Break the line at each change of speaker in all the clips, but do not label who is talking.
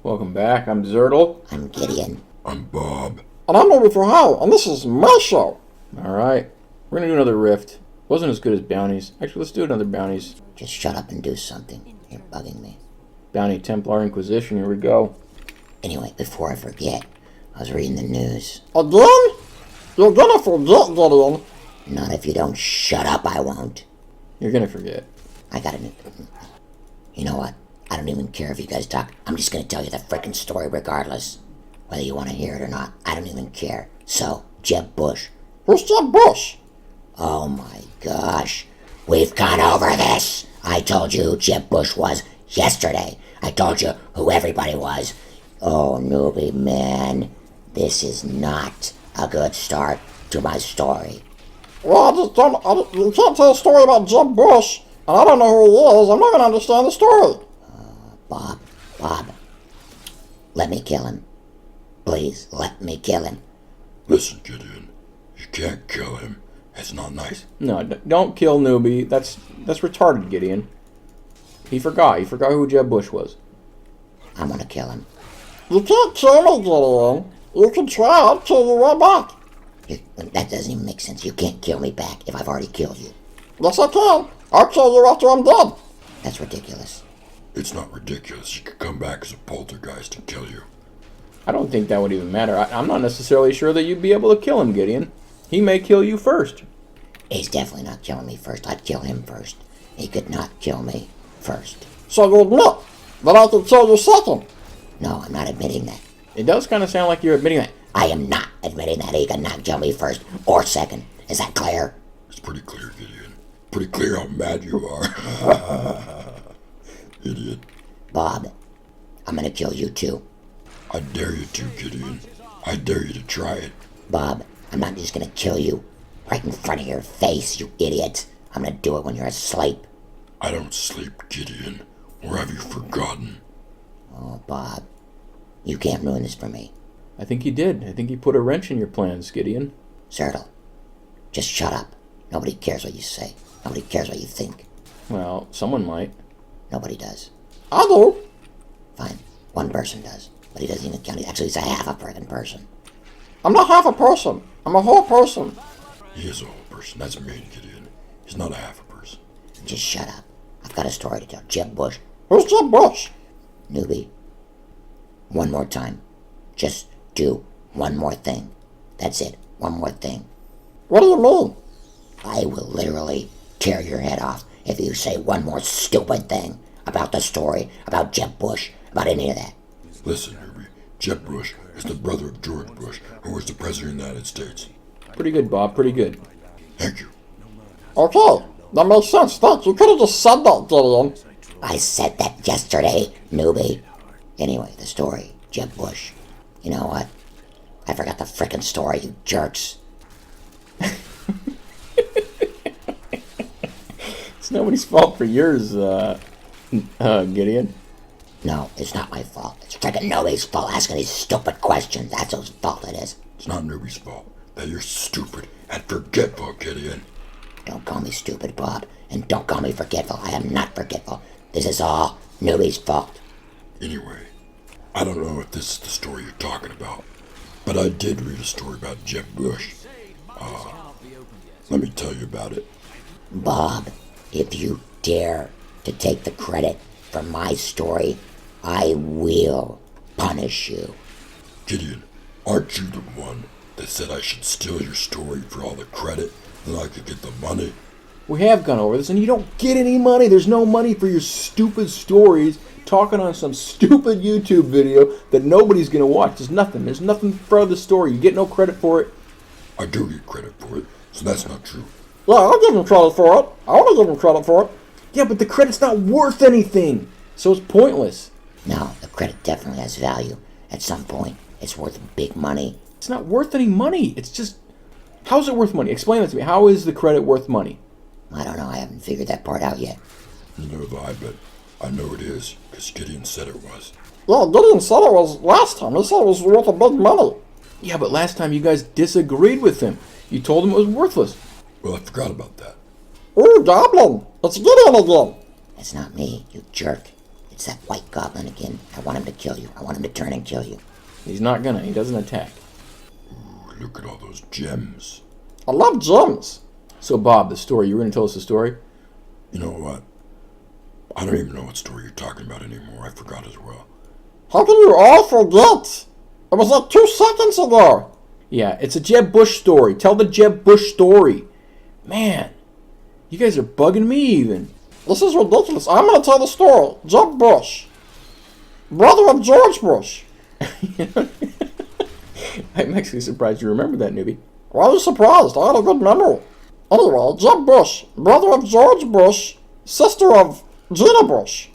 Welcome back. I'm Zurtle.
I'm Gideon.
I'm Bob.
And I'm Newbie4hire, and this is my show.
Alright. We're going to do another rift. Wasn't as good as bounties. Actually, let's do another bounties.
Just shut up and do something. You're bugging me.
Bounty Templar Inquisition. Here we go.
Anyway, before I forget, I was reading the news.
Again? You're gonna forget, Gideon.
Not if you don't shut up, I won't.
You're going to forget.
I got a new... You know what? I don't even care if you guys talk. I'm just gonna tell you the frickin' story regardless. Whether you want to hear it or not, I don't even care. So, Jeb Bush.
Who's Jeb Bush?
Oh my gosh. We've gone over this. I told you who Jeb Bush was yesterday. I told you who everybody was. Oh, newbie, man. This is not a good start to my story.
Well, you can't tell a story about Jeb Bush, and I don't know who he is. I'm not gonna understand the story.
Bob. Let me kill him. Please, let me kill him.
Listen, Gideon, you can't kill him. It's not nice.
No, don't kill Newbie. That's retarded, Gideon. He forgot. He forgot who Jeb Bush was.
I'm gonna kill him.
You can't kill me, Gideon. You can try, I'll kill you right back.
That doesn't even make sense. You can't kill me back if I've already killed you.
Yes, I can. I'll kill you after I'm dead.
That's ridiculous.
It's not ridiculous. He could come back as a poltergeist and kill you.
I don't think that would even matter. I'm not necessarily sure that you'd be able to kill him, Gideon. He may kill you first.
He's definitely not killing me first. I'd kill him first. He could not kill me first.
So you admit that I can kill you second?
No, I'm not admitting that.
It does kind of sound like you're admitting that.
I am not admitting that he could not kill me first or second. Is that clear?
It's pretty clear, Gideon. Pretty clear how mad you are. Idiot.
Bob, I'm gonna kill you too.
I dare you to, Gideon. I dare you to try it.
Bob, I'm not just gonna kill you right in front of your face, you idiot. I'm gonna do it when you're asleep.
I don't sleep, Gideon. Or have you forgotten?
Oh, Bob, you can't ruin this for me.
I think he did. I think he put a wrench in your plans, Gideon.
Zurtle, just shut up. Nobody cares what you say. Nobody cares what you think.
Well, someone might.
Nobody does.
I do.
Fine, one person does. But he doesn't even count. Actually, he's a half a friggin' person.
I'm not half a person. I'm a whole person.
He is a whole person. That's mean, Gideon. He's not a half a person.
Just shut up. I've got a story to tell. Jeb Bush.
Who's Jeb Bush?
Newbie. One more time. Just do one more thing. That's it. One more thing.
What do you mean?
I will literally tear your head off if you say one more stupid thing about the story, about Jeb Bush, about any of that.
Listen, Newbie. Jeb Bush is the brother of George Bush, who was the President of the United States.
Pretty good, Bob. Pretty good.
Thank you.
Okay, that makes sense. Thanks. You could have just said that, Gideon.
I said that yesterday, Newbie. Anyway, the story. Jeb Bush. You know what? I forgot the frickin' story, you jerks.
It's nobody's fault for yours, Gideon.
No, it's not my fault. It's frickin' nobody's fault asking these stupid questions. That's whose fault it is.
It's not Newbie's fault that you're stupid and forgetful, Gideon.
Don't call me stupid, Bob, and don't call me forgetful. I am not forgetful. This is all Newbie's fault.
Anyway, I don't know if this is the story you're talking about, but I did read a story about Jeb Bush. Let me tell you about it.
Bob, if you dare to take the credit for my story, I will punish you.
Gideon, aren't you the one that said I should steal your story for all the credit, then I could get the money?
We have gone over this, and you don't get any money. There's no money for your stupid stories talking on some stupid YouTube video that nobody's going to watch. There's nothing. There's nothing for the story. You get no credit for it.
I do get credit for it, so that's not true.
Yeah, I'll give him credit for it. I want to give him credit for it.
Yeah, but the credit's not worth anything, so it's pointless.
No, the credit definitely has value. At some point, it's worth big money.
It's not worth any money. It's just... How's it worth money? Explain that to me. How is the credit worth money?
I don't know. I haven't figured that part out yet.
Neither have I, but I know it is, because Gideon said it was.
Yeah, Gideon said it was last time. He said it was worth a big money.
Yeah, but last time you guys disagreed with him. You told him it was worthless.
Well, I forgot about that.
Ooh, Goblin. It's Gideon again.
It's not me, you jerk. It's It's that white goblin again. I want him to kill you. I want him to turn and kill you.
He's not gonna. He doesn't attack.
Ooh, look at all those gems.
I love gems.
So, Bob, the story. You were gonna tell us the story?
You know what? I don't even know what story you're talking about anymore. I forgot as well.
How can you all forget? It was like 2 seconds ago.
Yeah, it's a Jeb Bush story. Tell the Jeb Bush story. Man, you guys are bugging me even.
This is ridiculous. I'm going to tell the story. Jeb Bush, brother of George Bush.
I'm actually surprised you remember that, newbie.
Why are you surprised? I had a good memory. Anyway, Jeb Bush, brother of George Bush, sister of Gina Bush.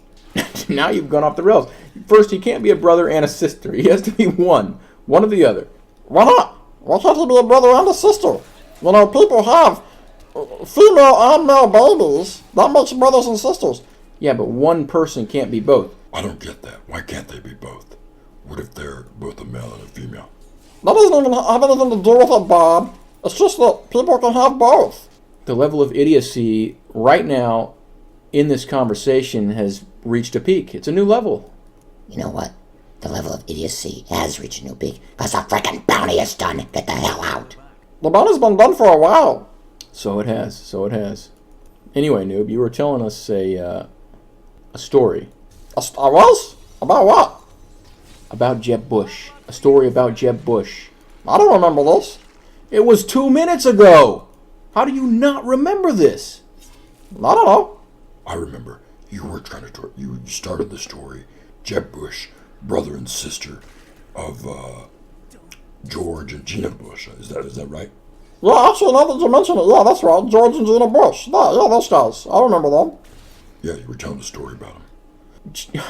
Now you've gone off the rails. First, he can't be a brother and a sister. He has to be one or the other.
Why not? Why can't he be a brother and a sister? You know, people have female and male babies. That makes brothers and sisters.
Yeah, but one person can't be both.
I don't get that. Why can't they be both? What if they're both a male and a female?
That doesn't even have anything to do with it, Bob. It's just that people can have both.
The level of idiocy right now in this conversation has reached a peak. It's a new level.
You know what? The level of idiocy has reached a new peak. Because the frickin' bounty is done. Get the hell out.
The bounty's been done for a while.
So it has. So it has. Anyway, noob, you were telling us a story.
I was? About what?
About Jeb Bush. A story about Jeb Bush.
I don't remember this.
It was 2 minutes ago. How do you not remember this?
I don't know.
I remember. You were trying to... You started the story. Jeb Bush, brother and sister of George and Gina Bush. Is that right?
Yeah, actually, now that you mention it, yeah, that's right. George and Gina Bush. Yeah, those guys. I remember them.
Yeah, you were telling a story about them.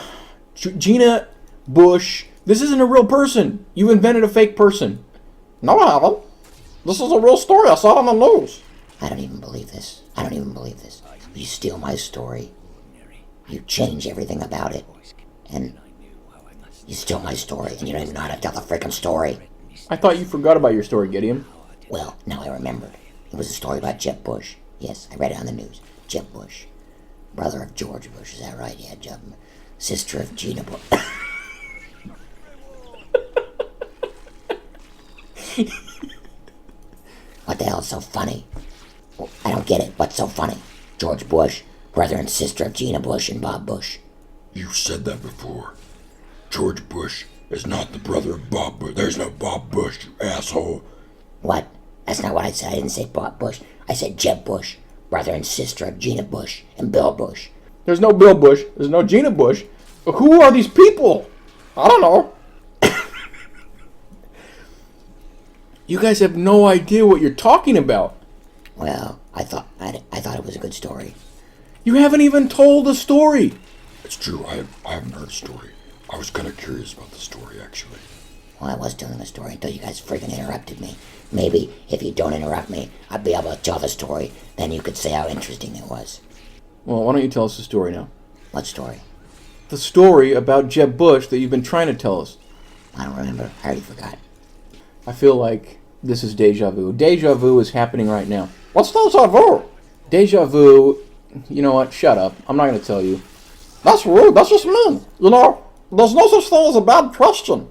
Gina Bush. This isn't a real person. You invented a fake person.
No, I haven't. This is a real story. I saw it on the news.
I don't even believe this. I don't even believe this. You steal my story. You change everything about it. And you steal my story, and you don't even know how to tell the frickin' story.
I thought you forgot about your story, Gideon.
Well, now I remembered. It was a story about Jeb Bush. Yes, I read it on the news. Jeb Bush. Brother of George Bush, is that right? Yeah, Jeb. Sister of Gina Bush. What the hell is so funny? Well, I don't get it. What's so funny? George Bush, brother and sister of Gina Bush and Bob Bush.
You said that before. George Bush is not the brother of Bob Bush. There's no Bob Bush, you asshole.
What? That's not what I said. I didn't say Bob Bush. I said Jeb Bush, brother and sister of Gina Bush and Bill Bush.
There's no Bill Bush. There's no Gina Bush. Who are these people?
I don't know.
You guys have no idea what you're talking about.
Well, I thought it was a good story.
You haven't even told the story.
It's true, I haven't heard a story. I was kind of curious about the story, actually.
Well, I was telling the story until you guys freaking interrupted me. Maybe if you don't interrupt me, I'd be able to tell the story. Then you could say how interesting it was.
Well, why don't you tell us the story now?
What story?
The story about Jeb Bush that you've been trying to tell us.
I don't remember. I already forgot.
I feel like this is deja vu. Deja vu is happening right now.
What's deja vu?
Deja vu, you know what? Shut up. I'm not going to tell you.
That's rude. That's just mean. You know, there's no such thing as a bad question.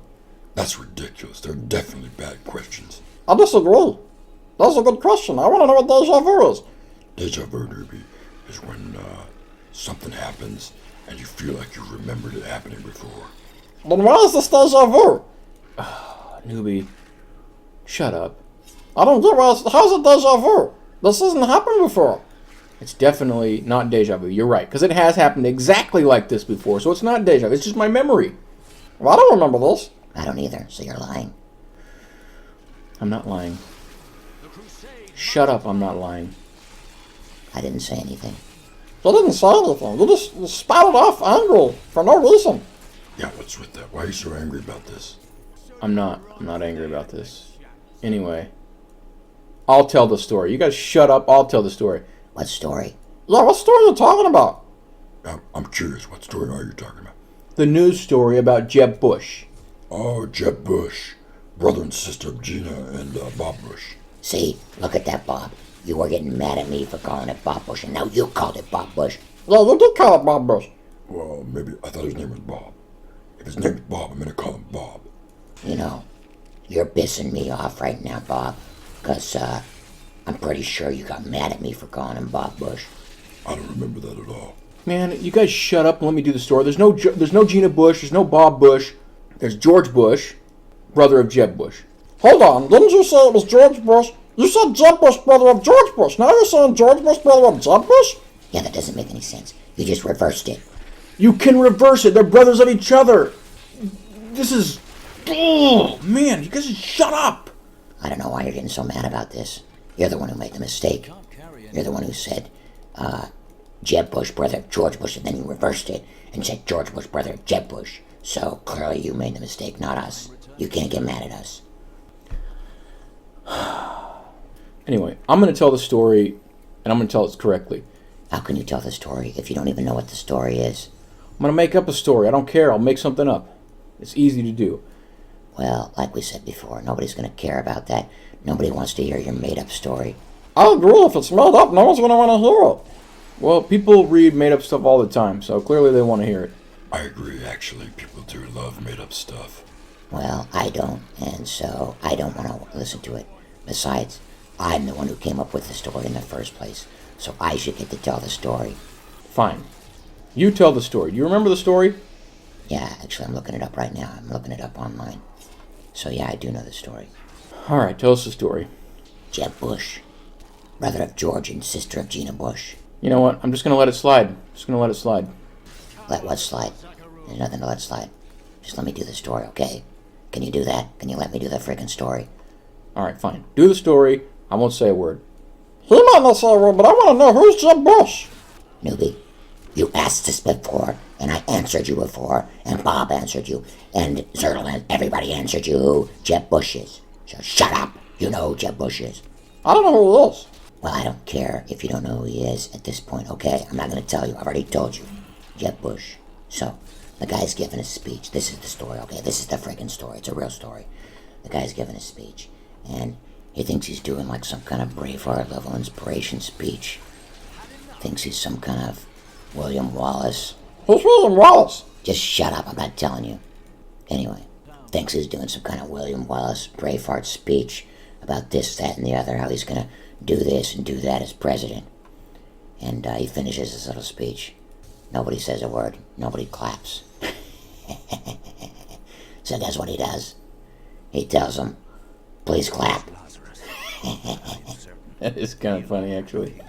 That's ridiculous. They're definitely bad questions.
I disagree. That's a good question. I want to know what deja vu is.
Deja vu, Newbie, is when something happens and you feel like you remembered it happening before.
Then why is this deja vu?
Newbie, shut up.
I don't get why how's it deja vu? This hasn't happened before.
It's definitely not deja vu. You're right, because it has happened exactly like this before, so it's not deja vu. It's just my memory.
Well, I don't remember this.
I don't either, so you're lying.
I'm not lying. Shut up, I'm not lying.
I didn't say anything.
You didn't say anything. You just spouted off angry for no reason.
Yeah, what's with that? Why are you so angry about this?
I'm not angry about this. Anyway, I'll tell the story. You guys shut up, I'll tell the story.
What story?
Yeah, what story are you talking about?
I'm curious. What story are you talking about?
The news story about Jeb Bush.
Oh, Jeb Bush, brother and sister of Gina and Bob Bush.
See, look at that, Bob. You were getting mad at me for calling it Bob Bush, and now you called it Bob Bush.
Yeah, you did call it Bob Bush.
Well, maybe I thought his name was Bob. If his name is Bob, I'm gonna call him Bob.
You know, you're pissing me off right now, Bob, because I'm pretty sure you got mad at me for calling him Bob Bush.
I don't remember that at all.
Man, you guys shut up and let me do the story. There's no Gina Bush. There's no Bob Bush. There's George Bush, brother of Jeb Bush.
Hold on, didn't you say it was George Bush? You said Jeb Bush, brother of George Bush. Now you're saying George Bush, brother of Jeb Bush?
Yeah, that doesn't make any sense. You just reversed it.
You can reverse it. They're brothers of each other. This is... Oh, man, you guys just shut up.
I don't know why you're getting so mad about this. You're the one who made the mistake. You're the one who said, Jeb Bush, brother of George Bush, and then you reversed it and said George Bush, brother of Jeb Bush. So clearly you made the mistake, not us. You can't get mad at us.
Anyway, I'm going to tell the story, and I'm going to tell it correctly.
How can you tell the story if you don't even know what the story is?
I'm going to make up a story. I don't care. I'll make something up. It's easy to do.
Well, like we said before, nobody's going to care about that. Nobody wants to hear your made-up story.
I agree, if it's made up, no one's going to want to hear it.
Well, people read made-up stuff all the time, so clearly they want to hear it.
I agree, actually. People do love made-up stuff.
Well, I don't, and so I don't want to listen to it. Besides, I'm the one who came up with the story in the first place, so I should get to tell the story.
Fine. You tell the story. Do you remember the story?
Yeah, actually, I'm looking it up right now. I'm looking it up online. So yeah, I do know the story.
All right, tell us the story.
Jeb Bush, brother of George and sister of Gina Bush.
You know what? I'm just going to let it slide. Just going to let it slide.
Let what slide? There's nothing to let slide. Just let me do the story, okay? Can you do that? Can you let me do the freaking story?
All right, fine. Do the story. I won't say a word.
He might not say a word, but I want to know who's Jeb Bush.
Newbie, you asked this before, and I answered you before, and Bob answered you, and Zurtle and everybody answered you who Jeb Bush is. So shut up. You know who Jeb Bush is.
I don't know who he is.
Well, I don't care if you don't know who he is at this point, okay? I'm not going to tell you. I've already told you. Jeb Bush. So, the guy's giving a speech. This is the story, okay? This is the freaking story. It's a real story. The guy's giving a speech, and he thinks he's doing like some kind of Braveheart level inspiration speech. Thinks he's some kind of William Wallace.
Who's William Wallace?
Just shut up, I'm not telling you. Anyway, thinks he's doing some kind of William Wallace Braveheart speech about this, that, and the other, how he's going to do this and do that as president. And he finishes his little speech. Nobody says a word. Nobody claps. So guess what he does? He tells them, please clap.
That is kind of funny, actually.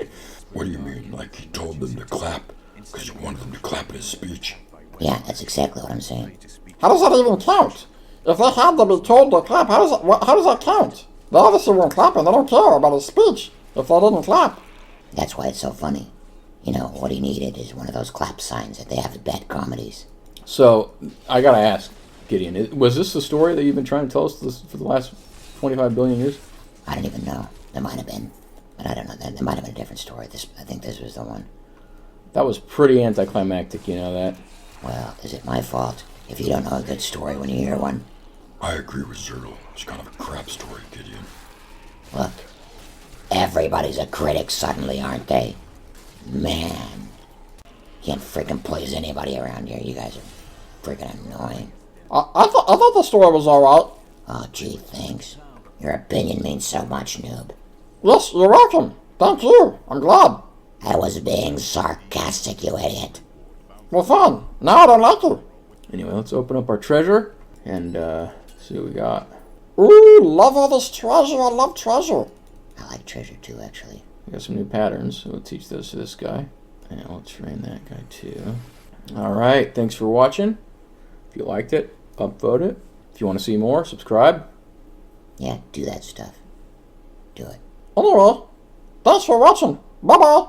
What do you mean? Like he told them to clap? Because you wanted them to clap in his speech?
Yeah, that's exactly what I'm saying.
How does that even count? If they had to be told to clap, how does that count? They obviously weren't clapping. They don't care about his speech if they didn't clap.
That's why it's so funny. You know, what he needed is one of those clap signs that they have at bad comedies.
So, I got to ask, Gideon, was this the story that you've been trying to tell us for the last 25 billion years?
I don't even know. There might have been. But I don't know. There might have been a different story. I think this was the one.
That was pretty anticlimactic, you know that?
Well, is it my fault if you don't know a good story when you hear one?
I agree with Zurtle. It's kind of a crap story, Gideon.
Look, everybody's a critic suddenly, aren't they? Man, can't freaking please anybody around here. You guys are freaking annoying.
I thought the story was alright.
Oh, gee, thanks. Your opinion means so much, noob.
Yes, you're welcome. Thank you. I'm glad.
I was being sarcastic, you idiot.
Well, fine. Now I don't like you.
Anyway, let's open up our treasure and see what we got.
Ooh, love all this treasure. I love treasure.
I like treasure too, actually.
We got some new patterns, so we'll teach those to this guy. And we'll train that guy too. Alright, thanks for watching. If you liked it, upvote it. If you want to see more, subscribe.
Yeah, do that stuff. Do it.
Anyway, thanks for watching. Bye-bye.